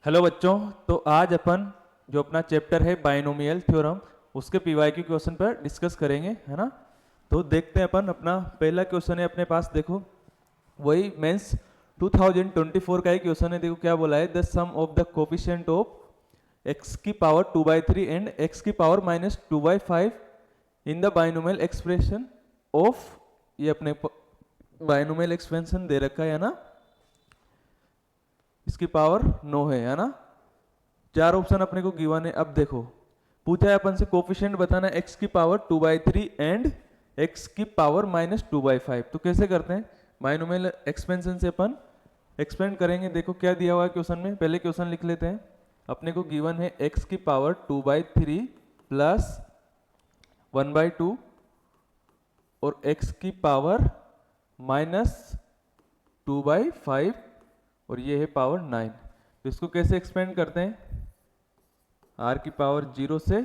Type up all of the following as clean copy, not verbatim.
Hello बच्चों। तो आज अपन जो अपना चैप्टर है बाइनोमियल थ्योरम उसके पीवाईक्यू क्वेश्चन पर डिस्कस करेंगे, है ना। तो देखते हैं अपन। अपना पहला क्वेश्चन है अपने पास, देखो वही मेंस 2024 का ही क्वेश्चन है। देखो क्या बोला है, the sum of the coefficient of x की पावर 2/3 एंड x की power -2/5 in the binomial expression of, ये अपने बाइनोमियल एक्सपेंशन दे रखा है ना, इसकी पावर 9 है ना। चार ऑप्शन अपने को गिवन है। अब देखो पूछा है अपन से कोफिशिएंट बताना है x की पावर 2/3 एंड x की पावर -2/5। तो कैसे करते हैं, बाइनोमियल एक्सपेंशन से अपन एक्सपेंड करेंगे। देखो क्या दिया हुआ है क्वेश्चन में, पहले क्वेश्चन लिख लेते हैं। अपने को गिवन है x की पावर 2/3 प्लस 1/2 और x की पावर -2/5 और ये है पावर 9। तो इसको कैसे एक्सपेंड करते हैं, r की पावर 0 से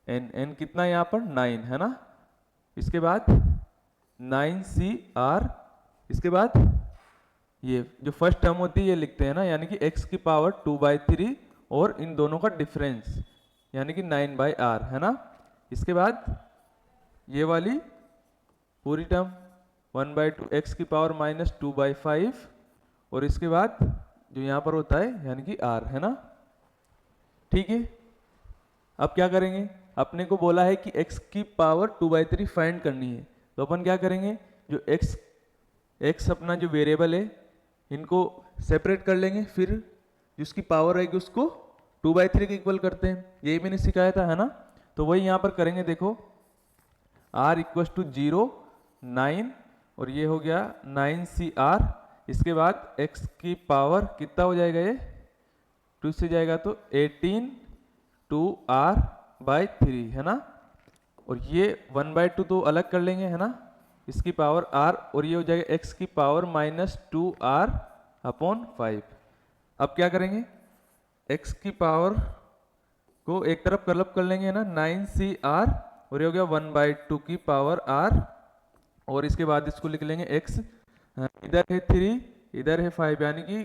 n कितना है यहाँ पर 9 है ना। इसके बाद 9cr, इसके बाद ये जो फर्स्ट टर्म होती है ये लिखते हैं ना, यानी कि x की पावर 2/3 और इन दोनों का डिफरेंस यानी कि 9/r है ना। इसके बाद ये वाली पूरी टर्म 1/2 x की पावर -2/5 और इसके बाद जो यहाँ पर होता है यानी कि r है ना। ठीक है, अब क्या करेंगे, अपने को बोला है कि x की पावर 2/3 फाइंड करनी है। तो अपन क्या करेंगे, जो x अपना जो वेरिएबल है इनको सेपरेट कर लेंगे, फिर जिसकी पावर रहेगी उसको 2/3 के इक्वल करते हैं। यही मैंने सिखाया था, है ना। तो वही यहाँ पर करेंगे। देखो r इक्वल टू 0 9 और ये हो गया 9cr। इसके बाद x की पावर कितना हो जाएगा, ये 2 से जाएगा तो 18 2r/3 है ना। और ये 1/2 तो अलग कर लेंगे, है ना, इसकी पावर r और ये हो जाएगा x की पावर -2r/5। अब क्या करेंगे, x की पावर को एक तरफ क्लब कर लेंगे, है ना, 9cr और ये हो गया 1/2 की पावर r और इसके बाद इसको लिख लेंगे x, इधर है 3 इधर है 5 यानी कि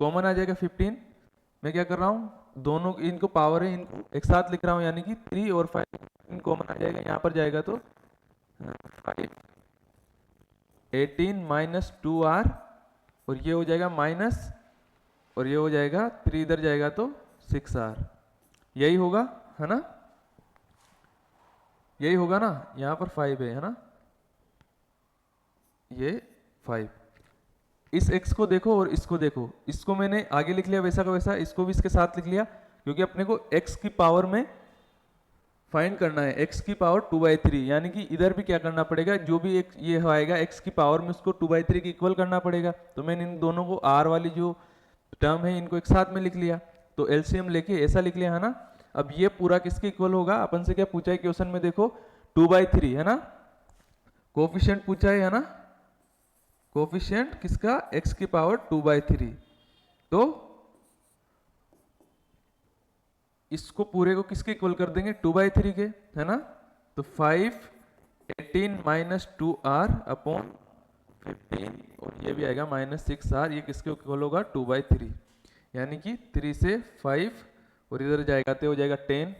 कॉमन आ जाएगा 15। मैं क्या कर रहा हूँ, दोनों इनको पावर है इनको एक साथ लिख रहा हूँ, यानी कि 3 और 5 कॉमन आ जाएगा। यहाँ पर जाएगा तो 5 18 -2r और ये हो जाएगा माइनस और ये हो जाएगा 3 इधर जाएगा तो 6r। यही होगा, है ना, यही होगा ना। यहाँ पर 5 है ना, ये 5। इस x को देखो और इसको देखो, इसको मैंने आगे लिख लिया वैसा का वैसा, इसको भी इसके साथ लिख लिया, क्योंकि अपने को x की पावर में फाइंड करना है x की पावर 2/3, यानी कि इधर भी क्या करना पड़ेगा, जो भी एक ये आएगा x की पावर में उसको 2/3 के इक्वल करना पड़ेगा। तो मैंने इन दोनों को r वाली जो टर्म है इनको एक साथ में लिख लिया, तो एलसीएम लेके ऐसा लिख लिया, है ना। अब ये पूरा किसके इक्वल होगा, अपन से क्या पूछा है क्वेश्चन में, देखो 2/3 है ना, कोफिशिएंट पूछा है ना, कोफिशिएंट किसका, x की पावर 2/3। तो इसको पूरे को किसके इक्वल कर देंगे, 2/3 के, है ना। तो 5 18 -2r/15 और ये भी आएगा -6r, ये किसके इक्वल होगा 2/3, यानी कि 3 से 5 और इधर जाएगा तो हो जाएगा 10,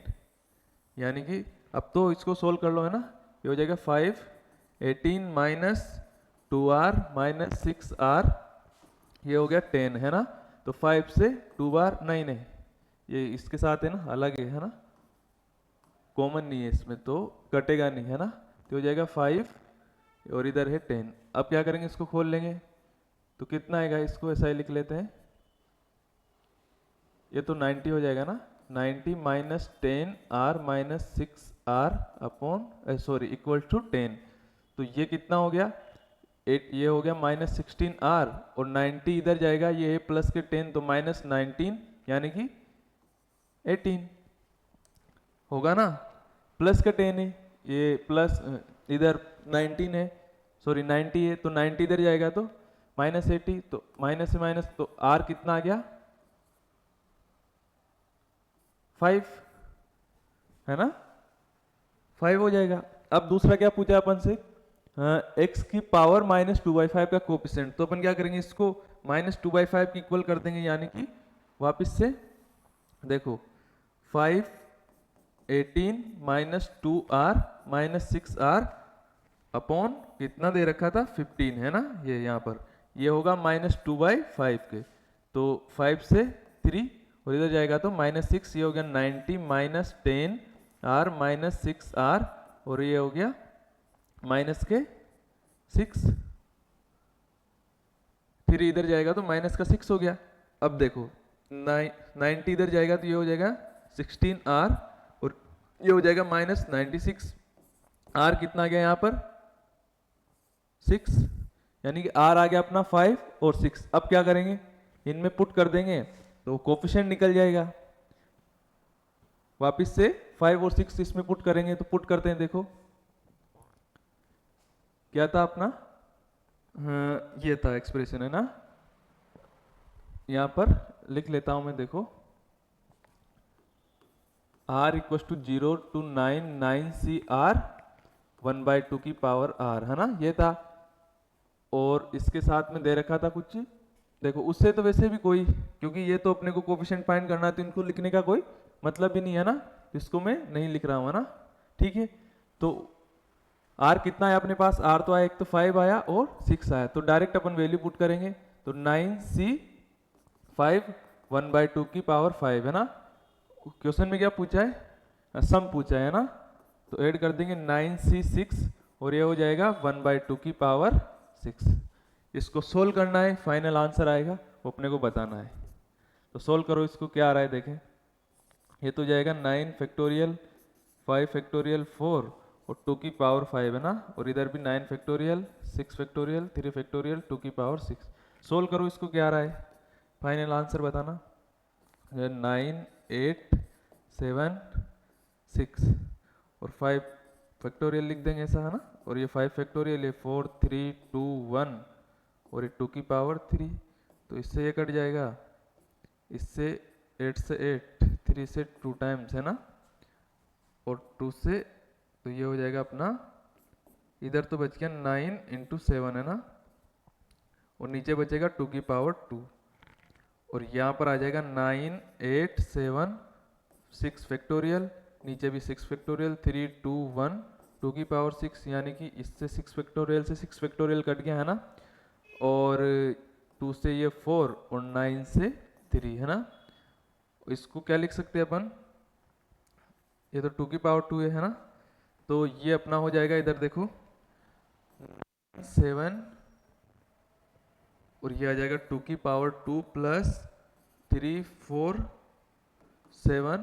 यानी कि अब तो इसको सोल्व कर लो, है ना। ये हो जाएगा 5 18 -2r -6r, ये हो गया 10, है ना। तो 5 से 2 बार 9 है, ये इसके साथ है ना, अलग है ना, कॉमन नहीं है इसमें तो कटेगा नहीं, है ना। तो हो जाएगा 5 और इधर है 10। अब क्या करेंगे, इसको खोल लेंगे तो कितना आएगा, इसको ऐसा ही लिख लेते हैं, ये तो 90 हो जाएगा ना, 90 -10r -6r sorry equal to 10। तो ये कितना हो गया, 8, ये हो गया -16r और 90 इधर जाएगा, ये है प्लस के 10 तो -19 यानी कि 18 होगा ना, प्लस का 10 है, ये प्लस इधर 19 है, सॉरी 90 है तो 90 इधर जाएगा तो -80, तो माइनस से माइनस तो r कितना आ गया 5, है ना, 5 हो जाएगा। अब दूसरा क्या पूछा अपन से, x की पावर -2/5 का कोफिशिएंट। तो अपन क्या करेंगे, इसको -2/5 की इक्वल कर देंगे, यानी कि वापस से देखो 5 18 -2r -6r अपॉन कितना दे रखा था 15 है ना, ये यहाँ पर ये होगा -2/5 के, तो 5 से 3 और इधर जाएगा तो -6, ये हो गया 90 -10r -6r और ये हो गया माइनस के 6, फिर इधर जाएगा तो माइनस का 6 हो गया। अब देखो 90 इधर जाएगा तो ये हो जाएगा 16r और ये हो जाएगा -96, r कितना आ गया यहाँ पर 6, यानी कि r आ गया अपना 5 और 6। अब क्या करेंगे, इनमें पुट कर देंगे तो कोफिशिएंट निकल जाएगा, वापस से 5 और 6 इसमें पुट करेंगे, तो पुट करते हैं, देखो क्या था अपना, हाँ, ये था एक्सप्रेशन है ना, यहां पर लिख लेता हूं मैं, देखो r equal to 0 to 9 9cr 1/2 की पावर r है ना, ये था। और इसके साथ में दे रखा था कुछ, देखो उससे तो वैसे भी कोई, क्योंकि ये तो अपने को कोफिशिएंट फाइंड करना है तो इनको लिखने का कोई मतलब भी नहीं है ना, इसको मैं नहीं लिख रहा हूं है ना, ठीक है। तो r कितना है अपने पास, r तो आया, एक तो 5 आया और 6 आया, तो डायरेक्ट अपन वैल्यू पुट करेंगे, तो 9c5 1/2 की पावर 5 है ना। क्वेश्चन में क्या पूछा है, सम पूछा है ना, तो ऐड कर देंगे 9c6 और ये हो जाएगा 1/2 की पावर 6। इसको सोल्व करना है, फाइनल आंसर आएगा वो अपने को बताना है, तो सोल्व करो इसको, क्या आ रहा है देखें, ये तो जाएगा 9 फैक्टोरियल 5 फैक्टोरियल 4 और 2 की पावर 5 है ना, और इधर भी 9 फैक्टोरियल 6 फैक्टोरियल 3 फैक्टोरियल 2 की पावर 6। सोल्व करो इसको, क्या आ रहा है, फाइनल आंसर बताना, 9 8 7 6 और 5 फैक्टोरियल लिख देंगे ऐसा है ना, और ये 5 फैक्टोरियल, ये 4 3 2 1 और ये 2 की पावर 3, तो इससे ये कट जाएगा, इससे 8 से 8 3 से 2 टाइम्स है ना, और 2 से तो ये हो जाएगा अपना, इधर तो बच गया 9 इंटू 7 है ना, और नीचे बचेगा 2 की पावर 2 और यहाँ पर आ जाएगा 9 8 7 6 फैक्टोरियल, नीचे भी 6 फैक्टोरियल 3 2 1 2 की पावर 6, यानी कि इससे 6 फैक्टोरियल से 6 फैक्टोरियल कट गया है ना, और 2 से ये 4 और 9 से 3 है ना। इसको क्या लिख सकते हैं अपन, ये तो 2 की पावर 2 है ना, तो ये अपना हो जाएगा, इधर देखो 7 और ये आ जाएगा 2 की पावर 2 प्लस 3 4 7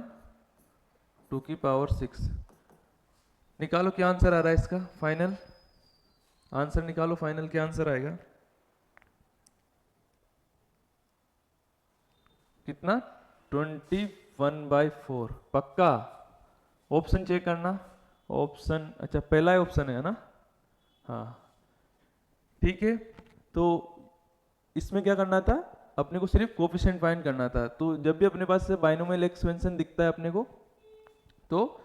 2 की पावर 6। निकालो क्या आंसर आ रहा है इसका, फाइनल आंसर निकालो, फाइनल क्या आंसर आएगा, कितना 21/4, पक्का, ऑप्शन चेक करना, ऑप्शन अच्छा पहला ही ऑप्शन है ना, हाँ ठीक है। तो इसमें क्या करना था, अपने को सिर्फ कोफिशिएंट फाइंड करना था, तो जब भी अपने पास से बाइनोमियल एक्सपेंशन दिखता है अपने को, तो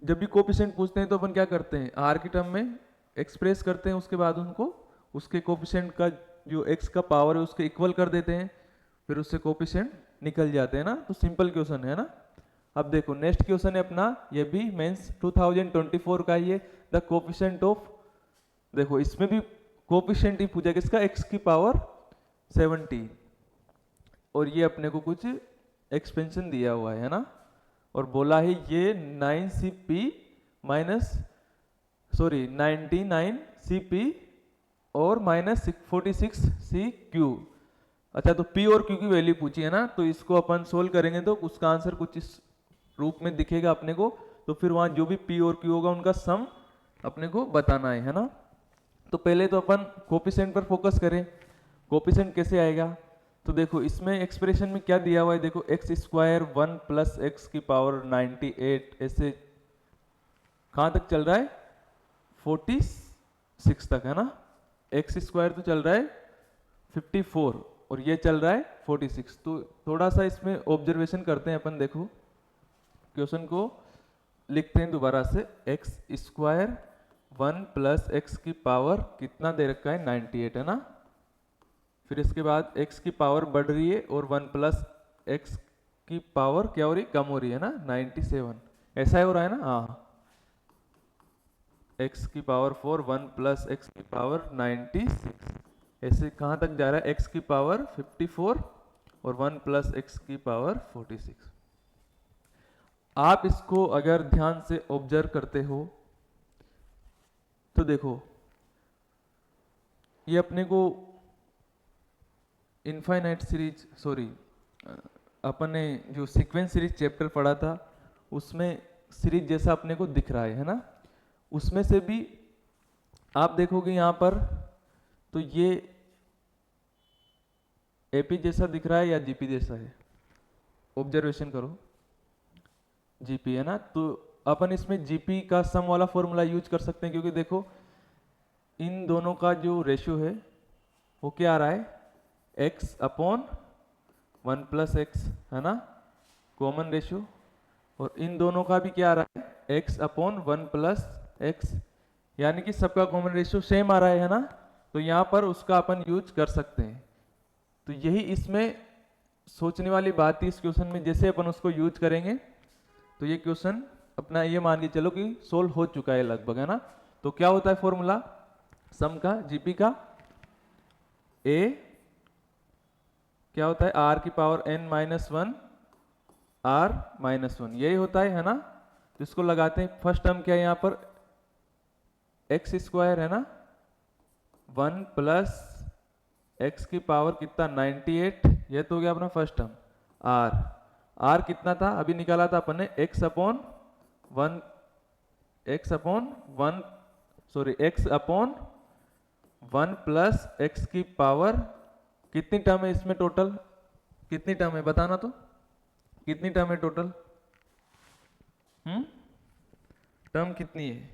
जब भी कोफिशिएंट पूछते हैं तो अपन क्या करते हैं, आर की टर्म में एक्सप्रेस करते हैं, उसके बाद उनको उसके कोफिशिएंट का जो एक्स का पावर है उसके इक्वल कर देते हैं, फिर उससे कोफिशिएंट निकल जाते हैं ना, तो सिंपल क्वेश्चन है ना। अब देखो नेक्स्ट क्वेश्चन है अपना, ये भी मेंस 2024 का, ये द कोफिशिएंट ऑफ, देखो इसमें भी कोफिशिएंट ही पूछा किसका, एक्स की पावर 70 और ये अपने को कुछ एक्सपेंशन दिया हुआ है ना, और बोला है ये 9cp माइनस 99cp और माइनस 46cq। अच्छा तो p और q की वैल्यू पूछी है ना, तो इसको अपन सोल्व करेंगे तो उसका आंसर कुछ इस रूप में दिखेगा अपने को, तो फिर वहां जो भी p और q होगा उनका सम अपने को बताना है ना। तो पहले तो अपन कोफिशिएंट पर फोकस करें, कोफिशिएंट कैसे आएगा, तो देखो इसमें एक्सप्रेशन में क्या दिया हुआ है, देखो एक्स स्क्वायर 1 प्लस एक्स की पावर 98, ऐसे कहाँ तक चल रहा है 46 तक है ना, एक्स स्क्वायर तो चल रहा है 54 और ये चल रहा है 46। तो थोड़ा सा इसमें ऑब्जर्वेशन करते हैं अपन, देखो क्वेश्चन को लिखते हैं दोबारा से, एक्स स्क्वायर 1 प्लस एक्स की पावर कितना दे रखा है 98 है ना, फिर इसके बाद x की पावर बढ़ रही है और 1 प्लस एक्स की पावर क्या हो रही, कम हो रही है ना, 97, ऐसा ही हो रहा है ना। हाँ, x की पावर 4, 1 प्लस एक्स की पावर 96, ऐसे कहाँ तक जा रहा है, x की पावर 54 और 1 प्लस एक्स की पावर 46। आप इसको अगर ध्यान से ऑब्जर्व करते हो तो देखो ये अपने को इनफाइनाइट सीरीज, सॉरी, अपन ने जो सीक्वेंस सीरीज चैप्टर पढ़ा था उसमें सीरीज जैसा अपने को दिख रहा है ना। उसमें से भी आप देखोगे यहाँ पर तो ये एपी जैसा दिख रहा है या जीपी जैसा है, ऑब्जर्वेशन करो, जीपी है ना। तो अपन इसमें जीपी का सम वाला फॉर्मूला यूज कर सकते हैं, क्योंकि देखो इन दोनों का जो रेशियो है वो क्या आ रहा है, x अपॉन 1 प्लस एक्स है ना, कॉमन रेशियो। और इन दोनों का भी क्या आ रहा है, x अपॉन 1 प्लस एक्स, यानी कि सबका कॉमन रेशियो सेम आ रहा है ना। तो यहाँ पर उसका अपन यूज कर सकते हैं। तो यही इसमें सोचने वाली बात थी इस क्वेश्चन में, जैसे अपन उसको यूज करेंगे तो ये क्वेश्चन अपना ये मान के चलो कि सोल्व हो चुका है लगभग, है ना। तो क्या होता है फॉर्मूला सम का, जीपी का, ए क्या होता है, आर की power n minus 1 R minus 1, यही होता है ना। जिसको लगाते हैं फर्स्ट टर्म क्या है यहाँ पर, एक्स स्क्वायर है ना, 1 प्लस एक्स की पावर कितना 98, ये तो हो गया अपना फर्स्ट टर्म। आर कितना था अभी निकाला था अपन ने, एक्स अपॉन 1 प्लस एक्स की पावर, कितनी टर्म है इसमें टोटल, कितनी टर्म है बताना तो, कितनी टर्म है टोटल, टर्म कितनी है,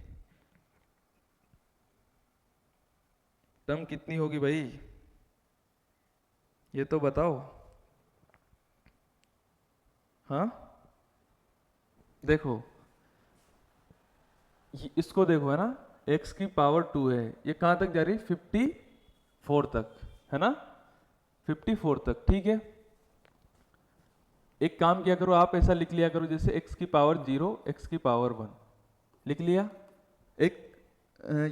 टर्म कितनी होगी भाई, ये तो बताओ। हाँ देखो इसको देखो है ना, x की पावर 2 है, ये कहां तक जा रही है, 54 तक है ना, 54 तक, ठीक है। एक काम किया करो आप, ऐसा लिख लिया करो जैसे x की पावर 0, x की पावर 1 लिख लिया, एक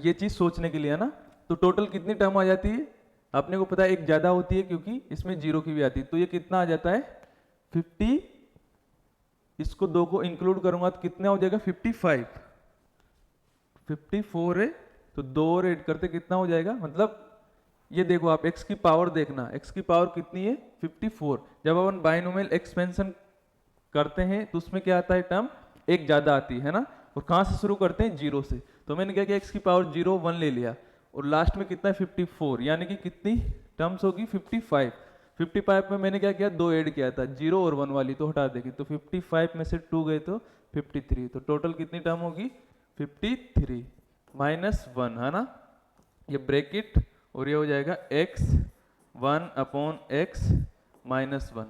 ये चीज सोचने के लिए है ना। तो टोटल कितनी टर्म आ जाती है, अपने को पता है एक ज्यादा होती है क्योंकि इसमें 0 की भी आती है। तो ये कितना आ जाता है 50, इसको 2 को इंक्लूड करूंगा तो कितना हो जाएगा 55, 54 है तो 2 और ऐड करते कितना हो जाएगा, मतलब ये देखो आप x की पावर देखना, x की पावर कितनी है 54। जब अपन बाइनोमियल एक्सपेंशन करते हैं तो उसमें क्या आता है, टर्म एक ज्यादा आती है ना। और कहां से शुरू करते हैं, 0 से। तो मैंने क्या किया, x की पावर 0 1 ले लिया और लास्ट में कितना है 54, यानी कि कितनी टर्म्स होगी 55। 55 में मैंने क्या किया, 2 ऐड किया था, 0 और 1 वाली तो हटा देगी, तो 55 में से 2 गए तो 53, तो टोटल कितनी टर्म होगी 53 माइनस 1 है ना, ये ब्रैकेट, और ये हो जाएगा x 1 अपॉन एक्स माइनस 1,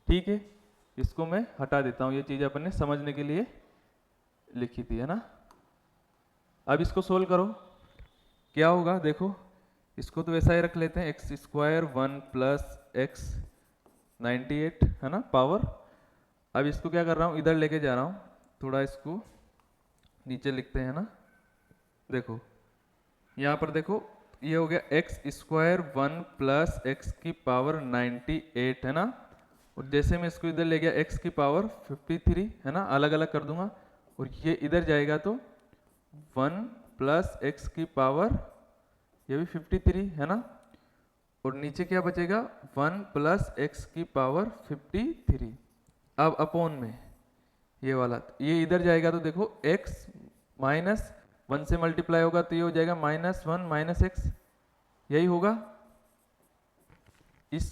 ठीक है। इसको मैं हटा देता हूँ, ये चीज अपन ने समझने के लिए लिखी थी है ना। अब इसको सोल्व करो, क्या होगा देखो, इसको तो वैसा ही रख लेते हैं, एक्स स्क्वायर 1 प्लस एक्स 98 है ना पावर। अब इसको क्या कर रहा हूँ, इधर लेके जा रहा हूँ, थोड़ा इसको नीचे लिखते हैं ना। देखो यहाँ पर देखो ये हो गया एक्स स्क्वायर 1 प्लस एक्स की पावर 98 है ना। और जैसे मैं इसको इधर ले गया एक्स की पावर 53 है ना, अलग अलग कर दूंगा, और ये इधर जाएगा तो 1 प्लस एक्स की पावर ये भी 53 है ना, और नीचे क्या बचेगा 1 प्लस एक्स की पावर 53। अब अपॉन में ये वाला, ये इधर जाएगा तो देखो x माइनस 1 से मल्टीप्लाई होगा तो ये हो जाएगा -1 माइनस एक्स, यही होगा। इस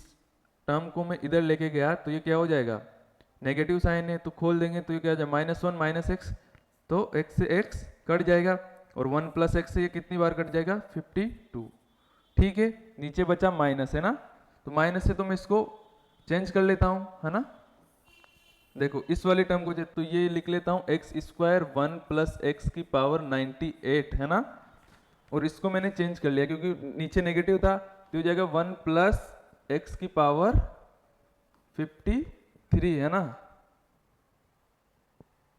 टर्म को मैं इधर लेके गया तो ये क्या हो जाएगा, नेगेटिव साइन है तो खोल देंगे तो ये क्या हो जाएगा -1 माइनस एक्स, तो x से x कट जाएगा, और 1 प्लस एक्स से ये कितनी बार कट जाएगा 52, ठीक है। नीचे बचा माइनस है ना, तो माइनस से तो मैं इसको चेंज कर लेता हूँ है ना। देखो इस वाली टर्म को तो ये लिख लेता हूँ एक्स स्क्वायर 1 प्लस एक्स की पावर 98 है ना, और इसको मैंने चेंज कर लिया क्योंकि नीचे नेगेटिव था तो हो जाएगा 1 प्लस एक्स की पावर 53 है ना,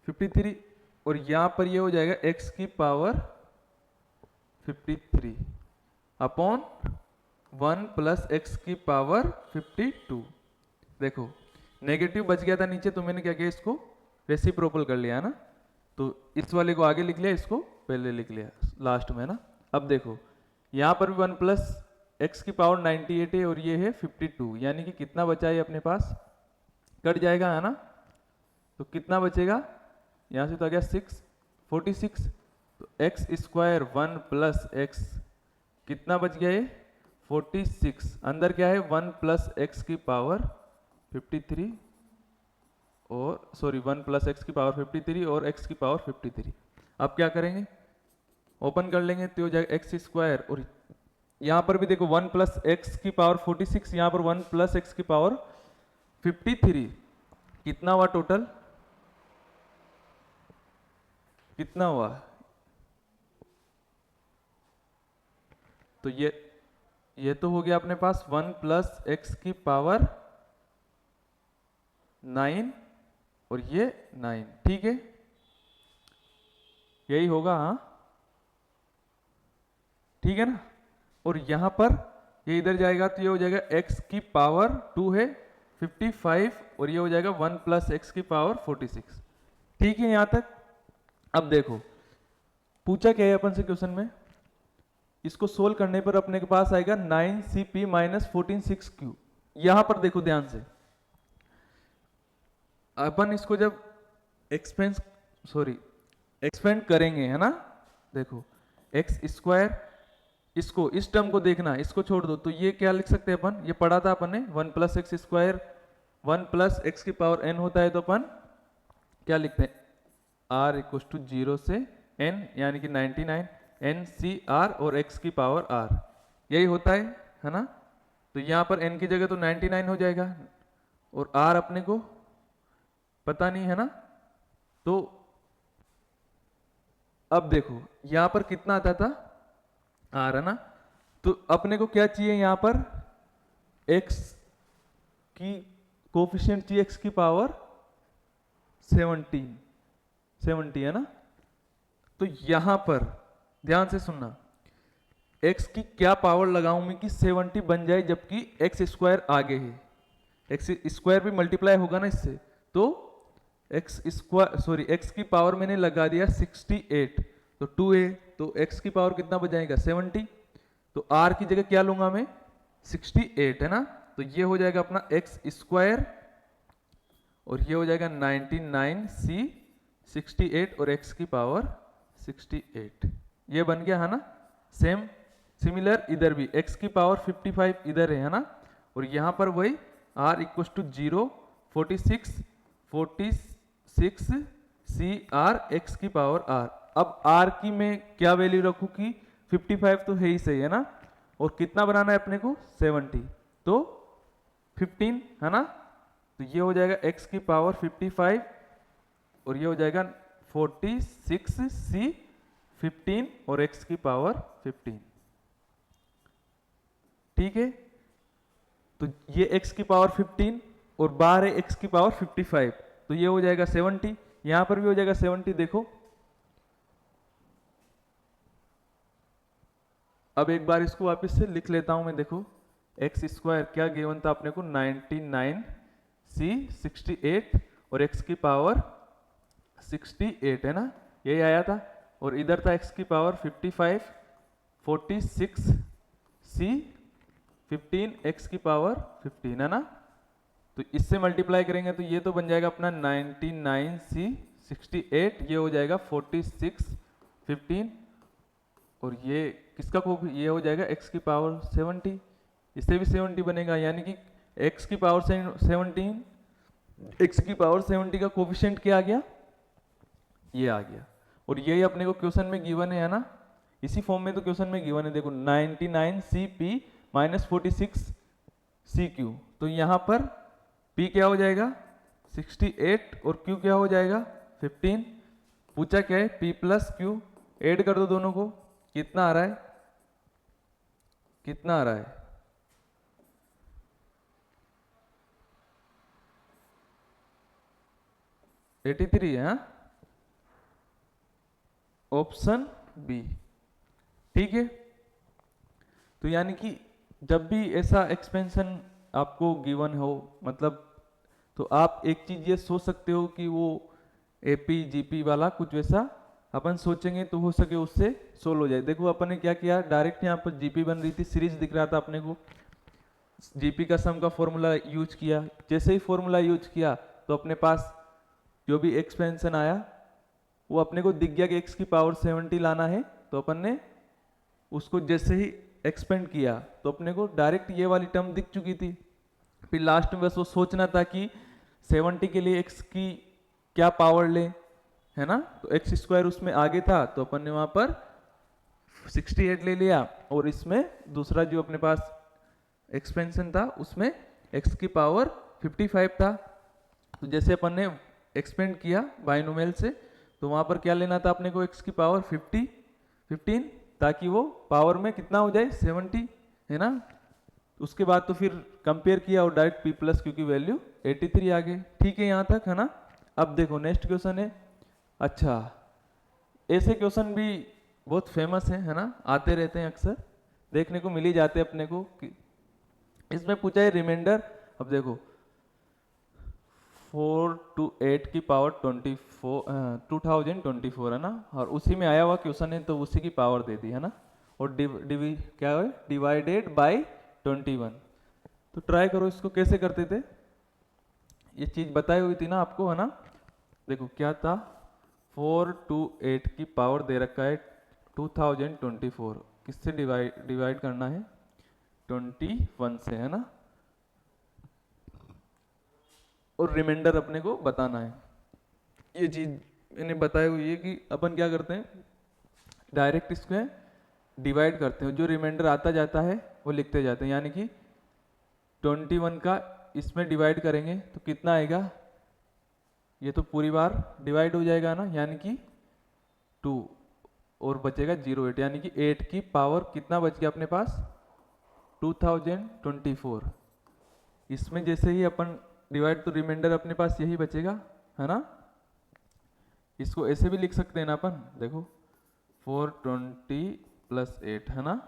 53, और यहां पर ये हो जाएगा x की पावर 53 अपॉन 1 प्लस एक्स की पावर 52। देखो नेगेटिव बच गया था नीचे, तो मैंने क्या किया, इसको रेसिप्रोकल कर लिया है ना, तो इस वाले को आगे लिख लिया, इसको पहले लिख लिया लास्ट में ना। अब देखो यहाँ पर भी 1 प्लस एक्स की पावर 98 है और ये है 52, यानी कि कितना बचा है अपने पास, कट जाएगा है ना, तो कितना बचेगा, यहाँ से तो आ गया 46, तो एक्स स्क्वायर 1 प्लस एक्स कितना बच गया, ये 46, अंदर क्या है 1 प्लस एक्स की पावर 53 और सॉरी 1 प्लस एक्स की पावर 53 और एक्स की पावर 53। अब क्या करेंगे, ओपन कर लेंगे, तो हो जाएगा एक्स स्क्वायर, और यहाँ पर भी देखो 1 प्लस एक्स की पावर 46, यहाँ पर 1 प्लस एक्स की पावर 53, कितना हुआ टोटल, कितना हुआ, तो ये तो हो गया अपने पास 1 प्लस एक्स की पावर 9 और ये 9, ठीक है, यही होगा, हाँ ठीक है ना। और यहां पर ये इधर जाएगा तो ये हो जाएगा x की पावर 2 है 55 और ये हो जाएगा 1 प्लस एक्स की पावर 46, ठीक है यहां तक। अब देखो पूछा क्या है अपन से क्वेश्चन में, इसको सोल्व करने पर अपने के पास आएगा 9cp माइनस 14 यहां पर देखो ध्यान से, अपन इसको जब एक्सपेंड करेंगे है ना, देखो एक्स स्क्वायर, इसको इस टर्म को देखना, इसको छोड़ दो, तो ये क्या लिख सकते हैं अपन, ये पढ़ा था अपन ने 1 plus x square 1 plus x की पावर n होता है, तो अपन क्या लिखते हैं r इक्व टू 0 से n यानी कि 99 n c r और x की पावर r, यही होता है ना। तो यहाँ पर n की जगह तो 99 हो जाएगा और r अपने को पता नहीं है ना, तो अब देखो यहाँ पर कितना आता था r है ना, तो अपने को क्या चाहिए यहाँ पर x की कोफिशिएंट चाहिए x की पावर 70 है ना। तो यहां पर ध्यान से सुनना, x की क्या पावर लगाऊं मैं कि 70 बन जाए, जबकि x स्क्वायर आगे है, x स्क्वायर भी मल्टीप्लाई होगा ना इससे, तो x की पावर मैंने लगा दिया 68, तो 2 है, तो x की पावर कितना बजाएगा 70, तो r की जगह क्या लूंगा मैं 68 है ना, तो ये हो जाएगा अपना x स्क्वायर और ये हो जाएगा 99c 68 और x की पावर 68, ये बन गया है ना। सेम सिमिलर इधर भी x की पावर 55 इधर है ना, और यहां पर वही r equal to 0 46 c r x की पावर r। अब r की मैं क्या वैल्यू रखूं कि 55 तो है ही सही है ना, और कितना बनाना है अपने को 70, तो 15 है ना, तो ये हो जाएगा x की पावर 55 और ये हो जाएगा 46 c 15 और x की पावर 15, ठीक है। तो ये x की पावर 15 और बाहर है x की पावर 55, तो ये हो जाएगा 70, यहां पर भी हो जाएगा 70। देखो अब एक बार इसको वापस से लिख लेता हूं मैं, देखो एक्स स्क्वायर क्या गिवन था अपने को 99 c 68 और x की पावर 68 है ना, यही आया था, और इधर था x की पावर 55 46 c 15 x की पावर 15 है ना, तो इससे मल्टीप्लाई करेंगे तो ये तो बन जाएगा अपना 99 c 68, ये हो जाएगा 46 15 और ये किसका को ये हो जाएगा x की पावर 70, इससे भी 70 बनेगा, यानी कि x की पावर 17 x की पावर 70 का कोफिशिएंट क्या आ गया, ये आ गया। और यही अपने को क्वेश्चन में गिवन है ना, इसी फॉर्म में तो क्वेश्चन में गिवन है, देखो 99 cp माइनस 46 cq, तो यहाँ पर p क्या हो जाएगा 68 और q क्या हो जाएगा 15, पूछा क्या है p प्लस q, ऐड कर दो दोनों को, कितना आ रहा है, कितना आ रहा है 83 है, हाँ, ऑप्शन बी। ठीक है, तो यानी कि जब भी ऐसा एक्सपेंशन आपको गिवन हो, मतलब तो आप एक चीज ये सोच सकते हो कि वो एपी जीपी वाला कुछ वैसा अपन सोचेंगे तो हो सके उससे सोल्व हो जाए। देखो अपन ने क्या किया, डायरेक्ट यहाँ पर जीपी बन रही थी, सीरीज दिख रहा था अपने को, जीपी का सम का फॉर्मूला यूज किया। जैसे ही फॉर्मूला यूज किया तो अपने पास जो भी एक्सपेंशन आया वो अपने को दिख गया कि x की पावर 70 लाना है, तो अपन ने उसको जैसे ही एक्सपेंड किया तो अपने को डायरेक्ट ये वाली टर्म दिख चुकी थी। फिर लास्ट में बस वो सोचना था कि 70 के लिए x की क्या पावर ले, है ना, तो एक्स स्क्वायर उसमें आगे था तो अपन ने वहां पर 68 ले लिया, और इसमें दूसरा जो अपने पास एक्सपेंशन था उसमें x की पावर 55 था। तो जैसे अपन ने एक्सपेंड किया बाइनोमियल से, तो वहां पर क्या लेना था अपने को, x की पावर 15, ताकि वो पावर में कितना हो जाए 70, है ना। उसके बाद तो फिर कंपेयर किया और डायरेक्ट p प्लस क्योंकि वैल्यू 83 आ गई। ठीक है यहाँ तक, है ना। अब देखो नेक्स्ट क्वेश्चन है। अच्छा, ऐसे क्वेश्चन भी बहुत फेमस है ना, आते रहते हैं, अक्सर देखने को मिल ही जाते हैं अपने को कि इसमें पूछा है रिमाइंडर। अब देखो 4 to 8 की पावर 2024 है ना, और उसी में आया हुआ क्वेश्चन है तो उसी की पावर दे दी है ना, और क्या है, डिवाइडेड बाय 21। तो ट्राई करो इसको कैसे करते थे, ये चीज बताई हुई थी ना आपको, है ना। देखो क्या था, 4 to 8 की पावर दे रखा है 2024, किससे डिवाइड करना है, 21 से, है ना, और रिमाइंडर अपने को बताना है। ये चीज मैंने बताई हुई है कि अपन क्या करते हैं, डायरेक्ट इसको डिवाइड करते हैं, जो रिमाइंडर आता जाता है वो लिखते जाते हैं। यानी कि 21 का इसमें डिवाइड करेंगे तो कितना आएगा, ये तो पूरी बार डिवाइड हो जाएगा ना, यानी कि 2, और बचेगा 08, यानी कि 8 की पावर कितना बच गया अपने पास, 2024। इसमें जैसे ही अपन डिवाइड तो रिमाइंडर अपने पास यही बचेगा, है ना। इसको ऐसे भी लिख सकते हैं ना अपन, देखो 420 प्लस 8, है ना,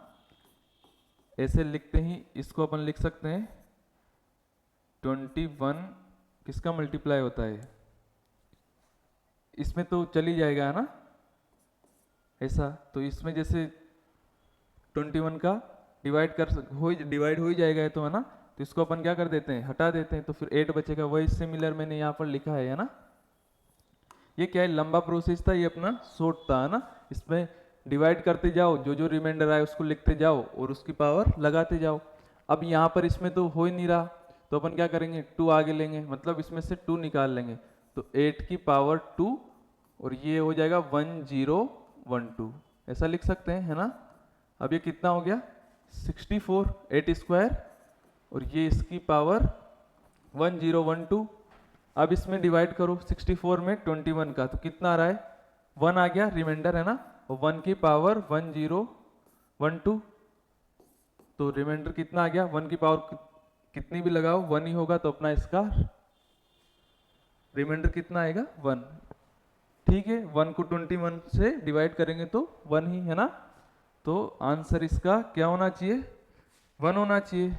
ऐसे लिखते ही इसको अपन लिख सकते हैं 21 किसका मल्टीप्लाई होता है, इसमें तो चली जाएगा, है ना, ऐसा। तो इसमें जैसे 21 का डिवाइड हो ही जाएगा, तो है ना, तो इसको अपन क्या कर देते हैं, हटा देते हैं, तो फिर 8 बचेगा। वही सिमिलर मैंने यहाँ पर लिखा है ना। ये क्या है, लंबा प्रोसेस था, ये अपना शॉर्ट था, है ना। इसमें डिवाइड करते जाओ, जो जो रिमाइंडर आए उसको लिखते जाओ और उसकी पावर लगाते जाओ। अब यहाँ पर इसमें तो हो ही नहीं रहा, तो अपन क्या करेंगे, 2 आगे लेंगे, मतलब इसमें से 2 निकाल लेंगे, तो 8 की पावर 2, और ये हो जाएगा 1012, ऐसा लिख सकते हैं, है ना। अब ये कितना हो गया 64, 8 स्क्वायर, और ये इसकी पावर 1012। अब इसमें डिवाइड करो 64 में 21 का, तो कितना आ रहा है, 1 आ गया रिमाइंडर, है ना, और 1 की पावर 1012, तो रिमाइंडर कितना आ गया, 1 की पावर कितनी भी लगाओ 1 ही होगा, तो अपना इसका रिमाइंडर कितना आएगा 1। ठीक है, 1 को 21 से डिवाइड करेंगे तो 1 ही, है ना। तो आंसर इसका क्या होना चाहिए, 1 होना चाहिए।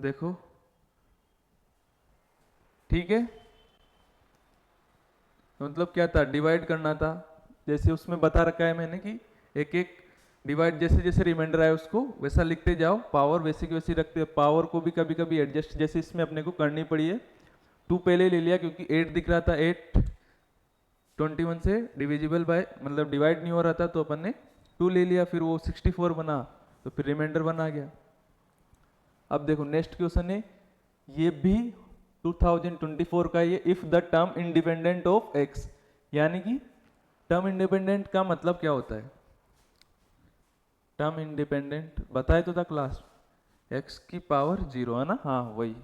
देखो ठीक है, मतलब क्या था, डिवाइड करना था, जैसे उसमें बता रखा है मैंने कि एक एक डिवाइड, जैसे जैसे रिमाइंडर आए उसको वैसा लिखते जाओ, पावर वैसे की वैसी रखते, पावर को भी कभी कभी एडजस्ट, जैसे इसमें अपने को करनी पड़ी है। 2 पहले ले लिया क्योंकि 8 दिख रहा था, 8 21 से डिविजिबल बाय, मतलब डिवाइड नहीं हो रहा था, तो अपन ने 2 ले लिया, फिर वो 64 बना, तो फिर रिमाइंडर 1 आ गया। अब देखो नेक्स्ट क्वेश्चन है, ये भी 2024 का, ये if the term independent of x, यानी कि टर्म इंडिपेंडेंट का मतलब क्या होता है, टर्म इंडिपेंडेंट बताए तो था क्लास, x की पावर 0, है ना, हाँ वही।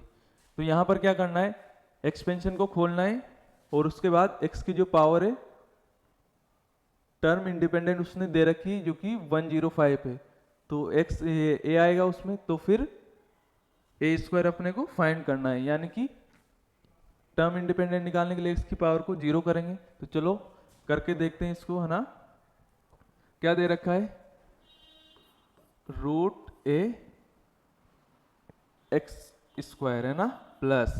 तो यहां पर क्या करना है, एक्सपेंशन को खोलना है, और उसके बाद x की जो पावर है, टर्म इंडिपेंडेंट उसने दे रखी जो कि 105 है, तो x a आएगा उसमें, तो फिर a स्क्वायर अपने को फाइंड करना है, यानी कि टर्म इंडिपेंडेंट निकालने के लिए x की पावर को 0 करेंगे। तो चलो करके देखते हैं इसको, है ना। क्या दे रखा है, √a(x²) है ना, प्लस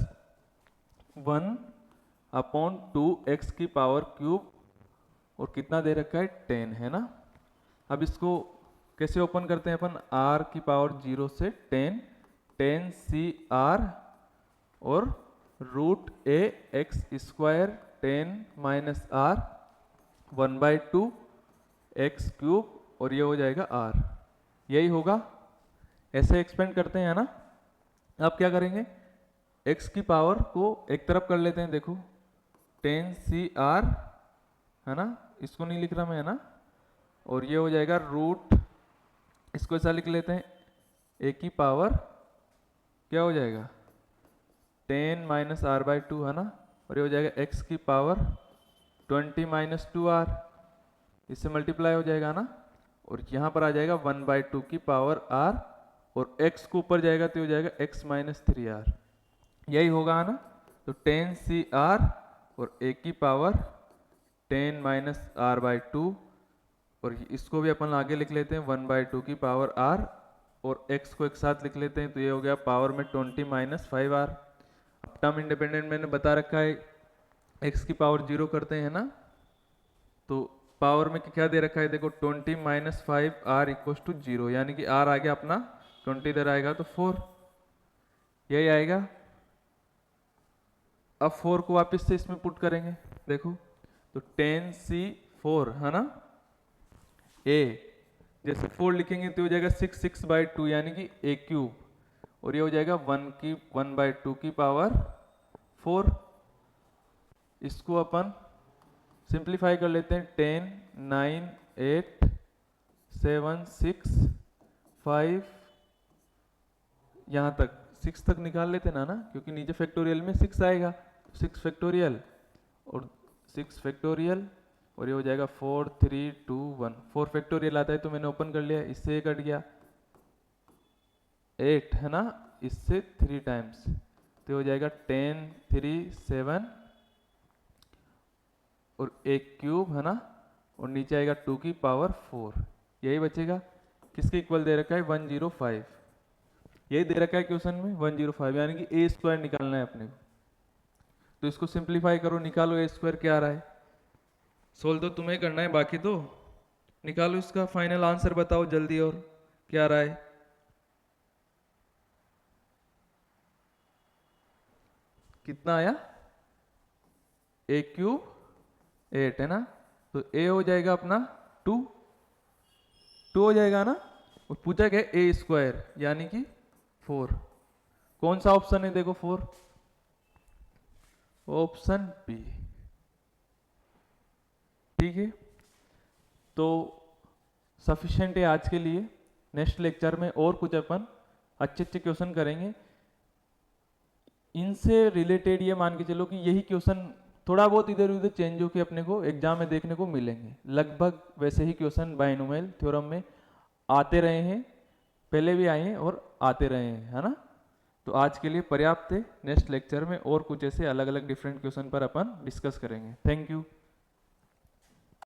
1/2x की पावर क्यूब, और कितना दे रखा है 10, है ना। अब इसको कैसे ओपन करते हैं अपन, r की पावर 0 से 10 और √a(x²) 10 - r 1/2x³ और ये हो जाएगा r, यही होगा। ऐसे एक्सपेंड करते हैं ना। अब क्या करेंगे, x की पावर को एक तरफ कर लेते हैं, देखो 10 है ना, इसको नहीं लिख रहा मैं, है ना। और ये हो जाएगा इसको ऐसा लिख लेते हैं, a की पावर क्या हो जाएगा 10 - r/2, है ना। और ये हो जाएगा x की पावर 20 - 2r, इससे मल्टीप्लाई हो जाएगा ना। और यहाँ पर आ जाएगा 1/2 की पावर r, और x को ऊपर जाएगा तो हो जाएगा x - 3r, यही होगा ना। तो 10 और a की पावर 10 - r/2, और इसको भी अपन आगे लिख लेते हैं 1/2 की पावर r, और x को एक साथ लिख लेते हैं, तो ये हो गया पावर में 20 - 5r। अब टर्म इंडिपेंडेंट मैंने बता रखा है, x की पावर 0 करते हैं ना, तो पावर में क्या दे रखा है, देखो 20 - 5r = 0, यानी कि r आ गया अपना 20 इधर आएगा तो 4, यही आएगा। अब 4 को वापस से इसमें पुट करेंगे, देखो तो 10c4, है ना। a जैसे 4 लिखेंगे तो हो जाएगा 6/2 यानी कि a³, और ये हो जाएगा 1/2 की पावर 4। इसको अपन सिंप्लीफाई कर लेते हैं, 10 9 8 7 6 5, यहाँ तक 6 तक निकाल लेते ना, क्योंकि नीचे फैक्टोरियल में 6 आएगा, 6 फैक्टोरियल और 6 फैक्टोरियल, और ये हो जाएगा 4 3 2 1, 4 फैक्टोरियल आता है तो मैंने ओपन कर लिया, इससे ये कट गया 8, है ना, इससे 3 टाइम्स, तो हो जाएगा 10 3 7 और a³, है ना, और नीचे आएगा 2 की पावर 4, यही बचेगा। किसके इक्वल दे रखा है 105, यही दे रखा है क्वेश्चन में 105, यानी कि a² निकालना है अपने को। तो इसको सिंप्लीफाई करो, निकालो a² क्या आ रहा है, सोल्व तो तुम्हें करना है, बाकी तो निकालो इसका फाइनल आंसर, बताओ जल्दी, और क्या आ रहा है। कितना आया, a³ 8, है ना, तो a हो जाएगा अपना 2 हो जाएगा ना, और पूछा गया a² यानी कि 4, कौन सा ऑप्शन है, देखो 4, ऑप्शन बी, ठीक है। तो सफिशिएंट है आज के लिए, नेक्स्ट लेक्चर में और कुछ अपन अच्छे क्वेश्चन करेंगे, इनसे रिलेटेड ये मान के चलो कि यही क्वेश्चन थोड़ा बहुत इधर उधर चेंज होकर अपने को एग्जाम में देखने को मिलेंगे, लगभग वैसे ही क्वेश्चन बायनोमियल थ्योरम में आते रहे हैं, पहले भी आए हैं और आते रहे हैं, है ना। तो आज के लिए पर्याप्त है, नेक्स्ट लेक्चर में और कुछ ऐसे अलग अलग डिफरेंट क्वेश्चन पर अपन डिस्कस करेंगे। Thank you.